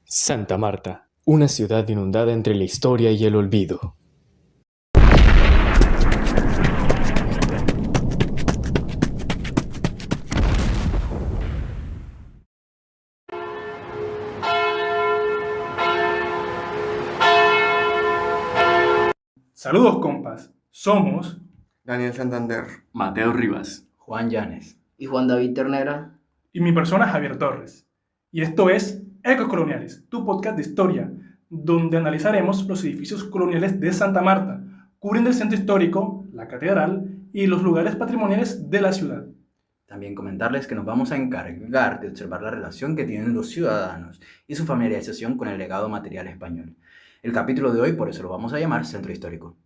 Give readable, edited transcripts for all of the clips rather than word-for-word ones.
Santa Marta, una ciudad inundada entre la historia y el olvido. Saludos compas, somos Daniel Santander. Mateo Rivas. Juan Llanes y Juan David Ternera. y mi persona Javier Torres. Y esto es Ecos Coloniales, tu podcast de historia, donde analizaremos los edificios coloniales de Santa Marta, cubriendo el centro histórico, la catedral y los lugares patrimoniales de la ciudad. También comentarles que nos vamos a encargar de observar la relación que tienen los ciudadanos y su familiarización con el legado material español. El capítulo de hoy por eso lo vamos a llamar Centro Histórico.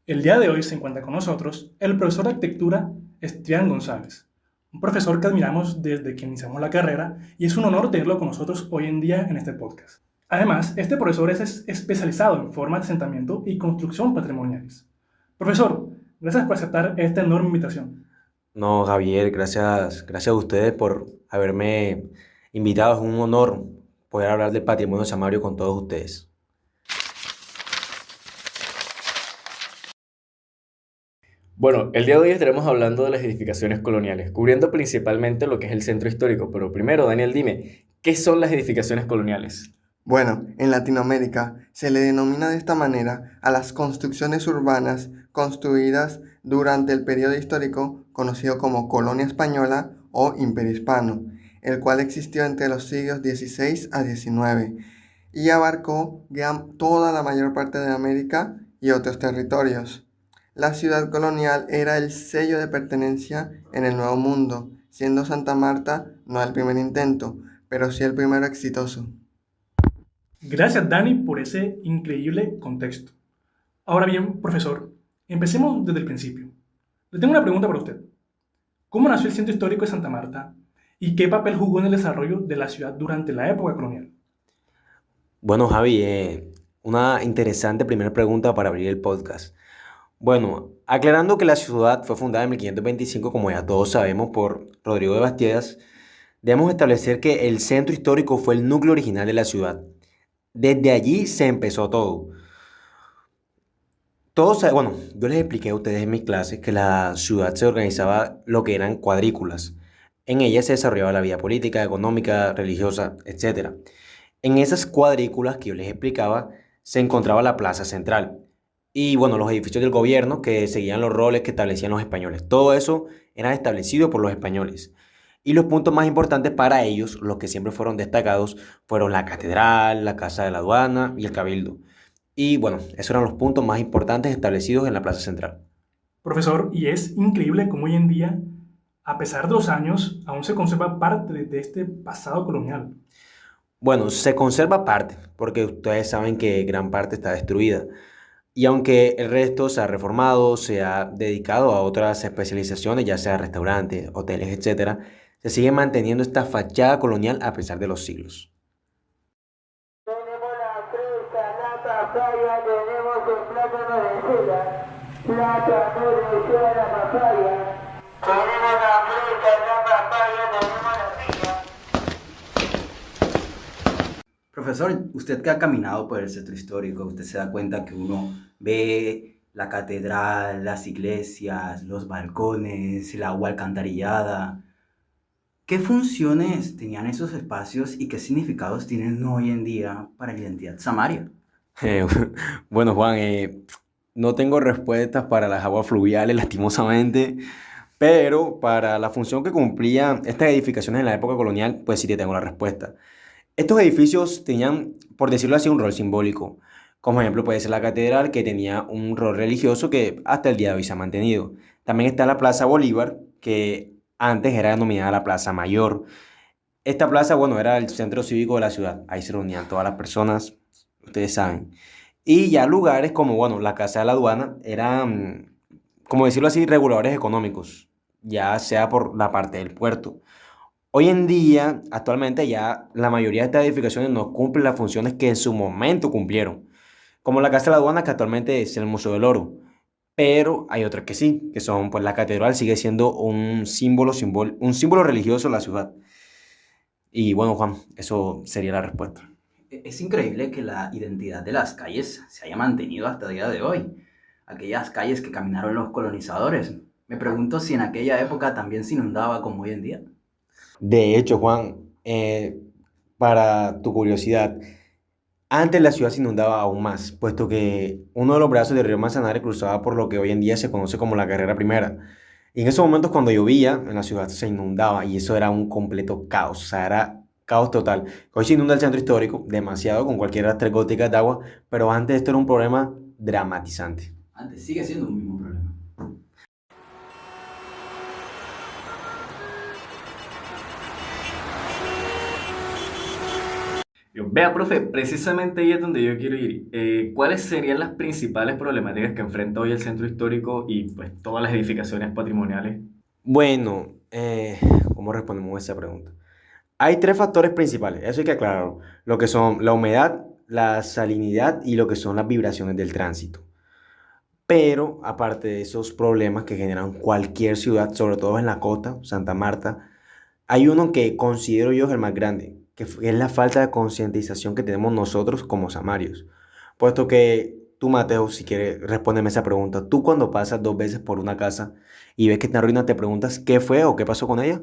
El día de hoy se encuentra con nosotros el profesor de arquitectura Esteban González, un profesor que admiramos desde que iniciamos la carrera y es un honor tenerlo con nosotros hoy en día en este podcast. Además, este profesor es especializado en formas de asentamiento y construcción patrimoniales. Profesor, gracias por aceptar esta enorme invitación. No, Javier, gracias a ustedes por haberme invitado. Es un honor poder hablar del patrimonio samario con todos ustedes. Bueno, el día de hoy estaremos hablando de las edificaciones coloniales, cubriendo principalmente lo que es el centro histórico. Pero primero, Daniel, dime, ¿qué son las edificaciones coloniales? Bueno, en Latinoamérica se le denomina de esta manera a las construcciones urbanas construidas durante el periodo histórico conocido como Colonia Española o Imperio Hispano, el cual existió entre los siglos XVI a XIX y abarcó toda la mayor parte de América y otros territorios. La ciudad colonial era el sello de pertenencia en el Nuevo Mundo, siendo Santa Marta no el primer intento, pero sí el primero exitoso. Gracias, Dani, por ese increíble contexto. Ahora bien, profesor, empecemos desde el principio. Le tengo una pregunta para usted. ¿Cómo nació el centro histórico de Santa Marta y qué papel jugó en el desarrollo de la ciudad durante la época colonial? Bueno, Javi, una interesante primera pregunta para abrir el podcast. Bueno, aclarando que la ciudad fue fundada en 1525, como ya todos sabemos, por Rodrigo de Bastidas, debemos establecer que el centro histórico fue el núcleo original de la ciudad. Desde allí se empezó todo. Bueno, yo les expliqué a ustedes en mis clases que la ciudad se organizaba lo que eran cuadrículas. En ellas se desarrollaba la vida política, económica, religiosa, etc. En esas cuadrículas que yo les explicaba se encontraba la plaza central y bueno, los edificios del gobierno que seguían los roles que establecían los españoles. Todo eso era establecido por los españoles. Y los puntos más importantes para ellos, los que siempre fueron destacados, fueron la catedral, la casa de la aduana y el cabildo. Y bueno, esos eran los puntos más importantes establecidos en la plaza central. Profesor, y es increíble cómo hoy en día, a pesar de los años, aún se conserva parte de este pasado colonial. Bueno, se conserva parte, porque ustedes saben que gran parte está destruida. Y aunque el resto se ha reformado, se ha dedicado a otras especializaciones, ya sea restaurantes, hoteles, etcétera, se sigue manteniendo esta fachada colonial a pesar de los siglos. Tenemos la fresa, la papaya, tenemos el plátano de cera, plátano de cera, la papaya. Tenemos la fresa, la papaya, tenemos la piña. Profesor, usted que ha caminado por el centro histórico, usted se da cuenta que uno ve la catedral, las iglesias, los balcones, el agua alcantarillada. ¿Qué funciones tenían esos espacios y qué significados tienen hoy en día para la identidad samaria? Eh, bueno, Juan, no tengo respuestas para las aguas fluviales, lastimosamente, pero para la función que cumplían estas edificaciones en la época colonial, pues sí te tengo la respuesta. Estos edificios tenían, por decirlo así, un rol simbólico. Como ejemplo puede ser la catedral, que tenía un rol religioso que hasta el día de hoy se ha mantenido. También está la Plaza Bolívar, que antes era denominada la Plaza Mayor. Esta plaza, bueno, era el centro cívico de la ciudad. Ahí se reunían todas las personas, ustedes saben. Y ya lugares como, bueno, la Casa de la Aduana eran, como decirlo así, reguladores económicos, ya sea por la parte del puerto. Hoy en día, actualmente ya la mayoría de estas edificaciones no cumplen las funciones que en su momento cumplieron, como la Casa de la Aduana, que actualmente es el Museo del Oro. pero hay otras que sí, que son, pues la catedral sigue siendo un símbolo religioso de la ciudad. Y bueno, Juan, eso sería la respuesta. Es increíble que la identidad de las calles se haya mantenido hasta el día de hoy. Aquellas calles que caminaron los colonizadores. Me pregunto si en aquella época también se inundaba como hoy en día. De hecho, Juan, para tu curiosidad, antes la ciudad se inundaba aún más, puesto que uno de los brazos del río Manzanares cruzaba por lo que hoy en día se conoce como la Carrera Primera. Y en esos momentos cuando llovía, en la ciudad se inundaba y eso era un completo caos, o sea, era caos total. Hoy se inunda el centro histórico demasiado con cualquier tres goticas de agua, pero antes esto era un problema dramatizante. Antes sigue siendo un mismo problema. Vea, profe, precisamente ahí es donde yo quiero ir. ¿Cuáles serían las principales problemáticas que enfrenta hoy el centro histórico y pues todas las edificaciones patrimoniales? Bueno, ¿cómo respondemos a esa pregunta? Hay tres factores principales, eso hay que aclararlo, lo que son la humedad, la salinidad y lo que son las vibraciones del tránsito. Pero aparte de esos problemas que generan cualquier ciudad, sobre todo en la costa, Santa Marta, hay uno que considero yo es el más grande, es la falta de concientización que tenemos nosotros como samarios. Puesto que tú, Mateo, si quieres, respóndeme esa pregunta. Tú cuando pasas dos veces por una casa y ves que está en ruina, te preguntas qué fue o qué pasó con ella.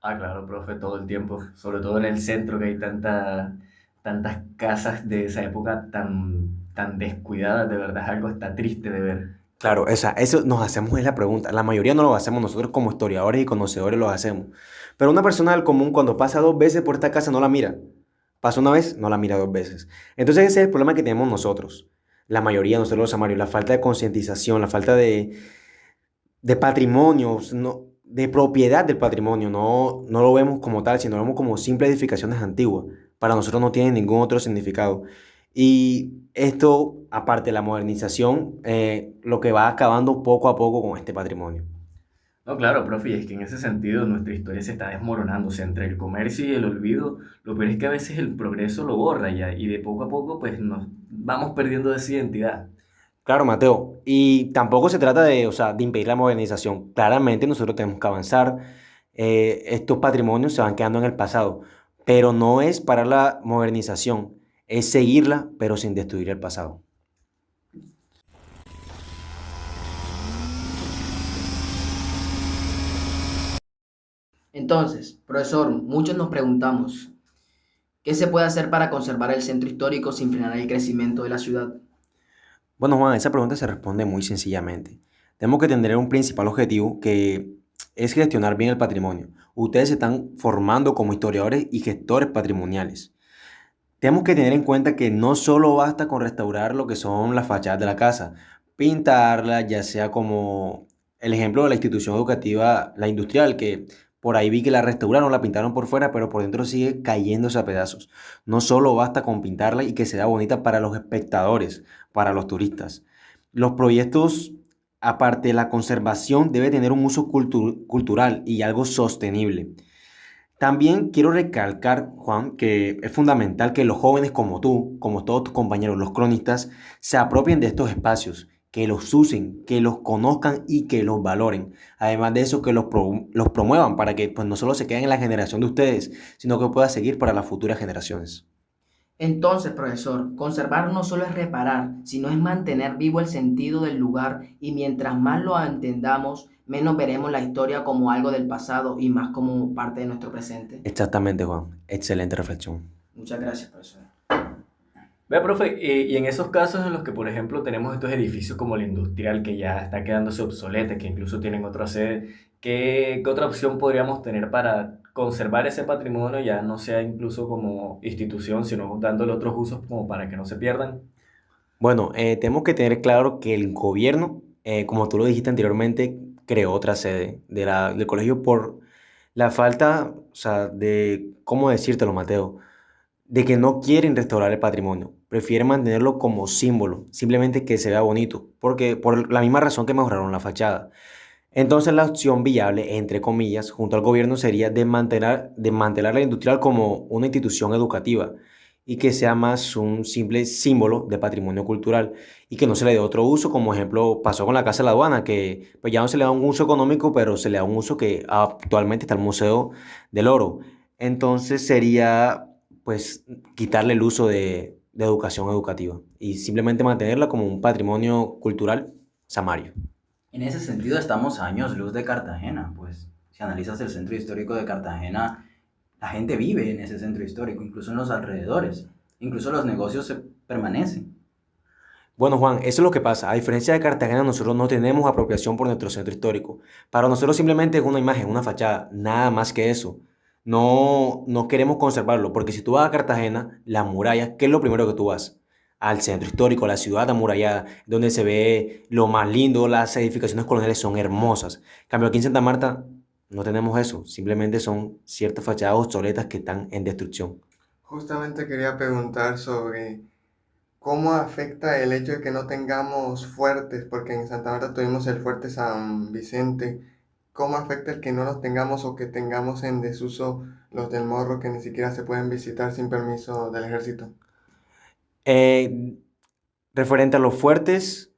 Ah, claro, profe, todo el tiempo, sobre todo en el centro que hay tantas casas de esa época tan descuidadas, de verdad es algo hasta triste de ver. Claro, eso nos hacemos es la pregunta. La mayoría no lo hacemos, nosotros como historiadores y conocedores lo hacemos. Pero una persona del común cuando pasa dos veces por esta casa no la mira. Pasa una vez, no la mira dos veces. Entonces ese es el problema que tenemos nosotros. La mayoría de nosotros los samarios, la falta de concientización, la falta de patrimonio, de propiedad del patrimonio. No lo vemos como tal, sino lo vemos como simples edificaciones antiguas. Para nosotros no tiene ningún otro significado. Y esto, aparte de la modernización, lo que va acabando poco a poco con este patrimonio. No, claro, profe, y es que en ese sentido nuestra historia se está desmoronando, o sea, entre el comercio y el olvido, lo peor es que a veces el progreso lo borra ya, y de poco a poco pues nos vamos perdiendo de esa identidad. Claro, Mateo, y tampoco se trata de, o sea, de impedir la modernización. Claramente nosotros tenemos que avanzar. Estos patrimonios se van quedando en el pasado, pero no es para la modernización, es seguirla, pero sin destruir el pasado. Entonces, profesor, muchos nos preguntamos, ¿qué se puede hacer para conservar el centro histórico sin frenar el crecimiento de la ciudad? Bueno, Juan, esa pregunta se responde muy sencillamente. Tenemos que tener un principal objetivo que es gestionar bien el patrimonio. Ustedes se están formando como historiadores y gestores patrimoniales. Tenemos que tener en cuenta que no solo basta con restaurar lo que son las fachadas de la casa, pintarla, ya sea como el ejemplo de la institución educativa, la industrial, que por ahí vi que la restauraron, la pintaron por fuera, pero por dentro sigue cayéndose a pedazos. No solo basta con pintarla y que sea bonita para los espectadores, para los turistas. Los proyectos, aparte de la conservación, debe tener un uso cultural y algo sostenible. También quiero recalcar, Juan, que es fundamental que los jóvenes como tú, como todos tus compañeros, los cronistas, se apropien de estos espacios, que los usen, que los conozcan y que los valoren. Además de eso, que los promuevan para que pues, no solo se queden en la generación de ustedes, sino que pueda seguir para las futuras generaciones. Entonces, profesor, conservar no solo es reparar, sino es mantener vivo el sentido del lugar y mientras más lo entendamos, menos veremos la historia como algo del pasado y más como parte de nuestro presente. Exactamente, Juan. Excelente reflexión. Muchas gracias, profesor. Vea, profe, y en esos casos en los que, por ejemplo, tenemos estos edificios como el industrial que ya está quedándose obsoleta, que incluso tienen otra sede, ¿qué otra opción podríamos tener para conservar ese patrimonio, ya no sea incluso como institución, sino dándole otros usos como para que no se pierdan? Bueno, tenemos que tener claro que el gobierno, como tú lo dijiste anteriormente, creó otra sede del colegio por la falta, o sea, de, ¿cómo decírtelo, Mateo? De que no quieren restaurar el patrimonio, prefieren mantenerlo como símbolo, simplemente que se vea bonito, porque por la misma razón que mejoraron la fachada. Entonces la opción viable, entre comillas, junto al gobierno sería desmantelar la industrial como una institución educativa y que sea más un simple símbolo de patrimonio cultural y que no se le dé otro uso, como ejemplo pasó con la Casa de la Aduana, que pues ya no se le da un uso económico, pero se le da un uso que actualmente está el Museo del Oro. Entonces sería pues quitarle el uso de educación educativa y simplemente mantenerla como un patrimonio cultural samario. En ese sentido estamos a años luz de Cartagena, pues si analizas el centro histórico de Cartagena, la gente vive en ese centro histórico, incluso en los alrededores, incluso los negocios se permanecen. Bueno, Juan, eso es lo que pasa. A diferencia de Cartagena, nosotros no tenemos apropiación por nuestro centro histórico. Para nosotros simplemente es una imagen, una fachada, nada más que eso. No queremos conservarlo, porque si tú vas a Cartagena, las murallas, ¿qué es lo primero que tú vas? Al centro histórico, a la ciudad amurallada, donde se ve lo más lindo, las edificaciones coloniales son hermosas. En cambio, aquí en Santa Marta no tenemos eso, simplemente son ciertas fachadas obsoletas que están en destrucción. Justamente quería preguntar sobre cómo afecta el hecho de que no tengamos fuertes, porque en Santa Marta tuvimos el fuerte San Vicente. ¿Cómo afecta el que no los tengamos o que tengamos en desuso los del Morro que ni siquiera se pueden visitar sin permiso del ejército? Eh, Referente a los fuertes,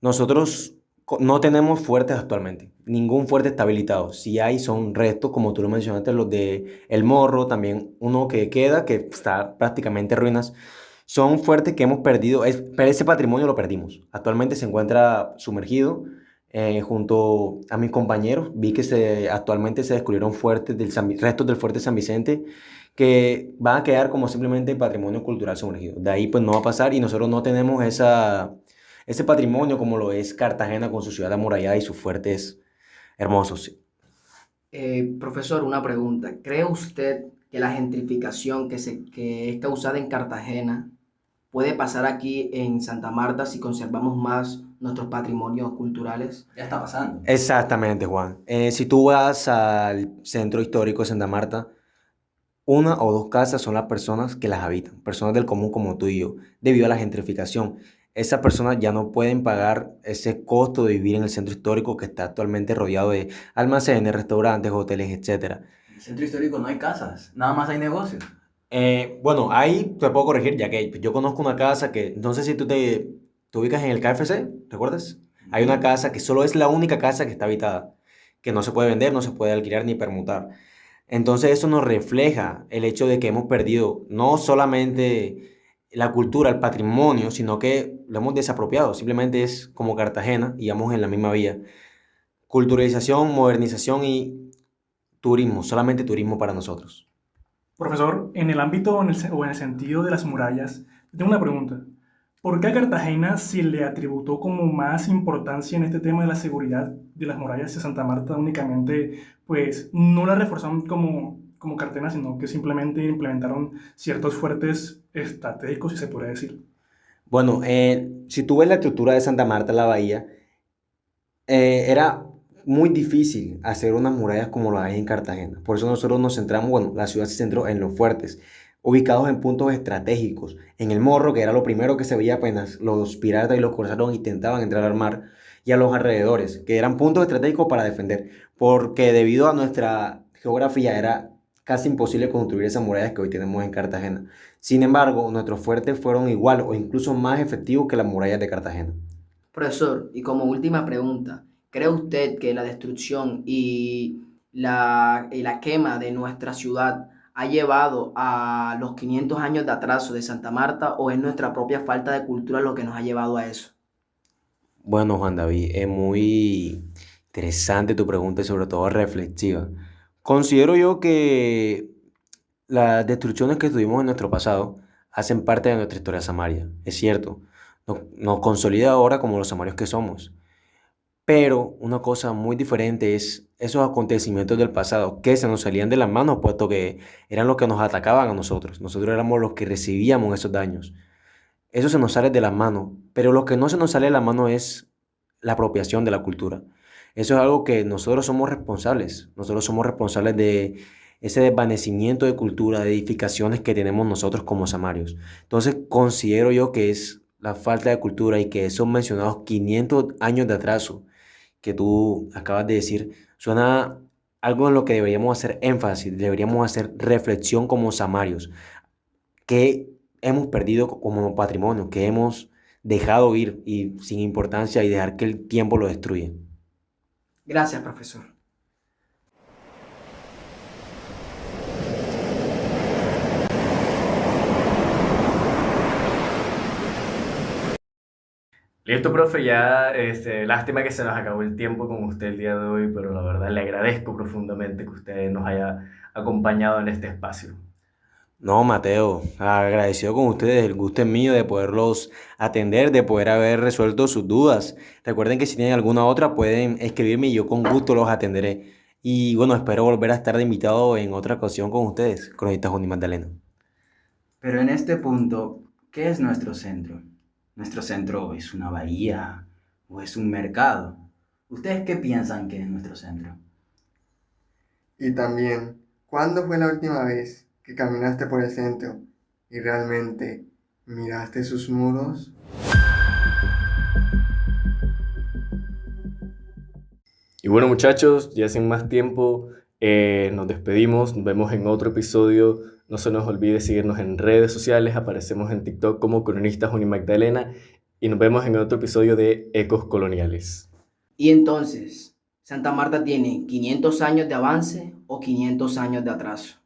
nosotros no tenemos fuertes actualmente, ningún fuerte está habilitado. Si hay, son restos, como tú lo mencionaste, los de El Morro, también uno que queda, que está prácticamente en ruinas. Son fuertes que hemos perdido, pero ese patrimonio lo perdimos. Actualmente se encuentra sumergido junto a mis compañeros. Vi que actualmente se descubrieron restos del fuerte San Vicente que van a quedar como simplemente patrimonio cultural sumergido. De ahí pues no va a pasar y nosotros no tenemos ese patrimonio como lo es Cartagena con su ciudad amurallada y sus fuertes hermosos. Profesor, una pregunta. ¿Cree usted que la gentrificación que es causada en Cartagena puede pasar aquí en Santa Marta si conservamos más nuestros patrimonios culturales? Ya está pasando. Exactamente, Juan. Si tú vas al centro histórico de Santa Marta, una o dos casas son las personas que las habitan, personas del común como tú y yo, debido a la gentrificación. Esas personas ya no pueden pagar ese costo de vivir en el centro histórico que está actualmente rodeado de almacenes, restaurantes, hoteles, etcétera. En el centro histórico no hay casas, nada más hay negocios. Bueno, ahí te puedo corregir, ya que yo conozco una casa que, no sé si te ubicas en el KFC, ¿recuerdas? Hay una casa que solo es la única casa que está habitada, que no se puede vender, no se puede alquilar ni permutar. Entonces eso nos refleja el hecho de que hemos perdido no solamente la cultura, el patrimonio, sino que lo hemos desapropiado. Simplemente es como Cartagena y vamos en la misma vía. Culturalización, modernización y turismo, solamente turismo para nosotros. Profesor, en el ámbito o en el sentido de las murallas, tengo una pregunta. ¿Por qué a Cartagena se le atributó como más importancia en este tema de la seguridad de las murallas de Santa Marta únicamente, pues no la reforzaron como Cartagena, sino que simplemente implementaron ciertos fuertes estratégicos, si se puede decir? Bueno, si tú ves la estructura de Santa Marta, la bahía, era muy difícil hacer unas murallas como lo hay en Cartagena. Por eso nosotros nos centramos, bueno, la ciudad se centró en los fuertes, ubicados en puntos estratégicos. En el Morro, que era lo primero que se veía apenas los piratas y los corsarios intentaban entrar al mar, y a los alrededores, que eran puntos estratégicos para defender, porque debido a nuestra geografía era casi imposible construir esas murallas que hoy tenemos en Cartagena. Sin embargo, nuestros fuertes fueron igual o incluso más efectivos que las murallas de Cartagena. Profesor, y como última pregunta, ¿cree usted que la destrucción y la quema de nuestra ciudad ha llevado a los 500 años de atraso de Santa Marta o es nuestra propia falta de cultura lo que nos ha llevado a eso? Bueno, Juan David, es muy interesante tu pregunta y sobre todo reflexiva. Considero yo que las destrucciones que tuvimos en nuestro pasado hacen parte de nuestra historia samaria, es cierto, nos consolida ahora como los samarios que somos. Pero una cosa muy diferente es esos acontecimientos del pasado que se nos salían de las manos, puesto que eran los que nos atacaban a nosotros. Nosotros éramos los que recibíamos esos daños. Eso se nos sale de las manos, pero lo que no se nos sale de las manos es la apropiación de la cultura. Eso es algo que nosotros somos responsables. Nosotros somos responsables de ese desvanecimiento de cultura, de edificaciones que tenemos nosotros como samarios. Entonces considero yo que es la falta de cultura y que esos mencionados 500 años de atraso que tú acabas de decir, suena algo en lo que deberíamos hacer énfasis, deberíamos hacer reflexión como samarios. ¿Qué hemos perdido como patrimonio, que hemos dejado ir y sin importancia y dejar que el tiempo lo destruya. Gracias, profesor. Listo, profe, ya, lástima que se nos acabó el tiempo con usted el día de hoy, pero la verdad le agradezco profundamente que usted nos haya acompañado en este espacio. No, Mateo, agradecido con ustedes, el gusto es mío de poderlos atender, de poder haber resuelto sus dudas. Recuerden que si tienen alguna otra pueden escribirme y yo con gusto los atenderé. Y bueno, espero volver a estar de invitado en otra ocasión con ustedes, Cronistas Juan y Magdalena. Pero en este punto, ¿qué es nuestro centro? ¿Nuestro centro es una bahía o es un mercado? ¿Ustedes qué piensan que es nuestro centro? Y también, ¿cuándo fue la última vez que caminaste por el centro y realmente miraste sus muros? Y bueno, muchachos, ya sin más tiempo, nos despedimos, nos vemos en otro episodio. No se nos olvide seguirnos en redes sociales, aparecemos en TikTok como Cronistas Unimagdalena y nos vemos en otro episodio de Ecos Coloniales. Y entonces, ¿Santa Marta tiene 500 años de avance o 500 años de atraso?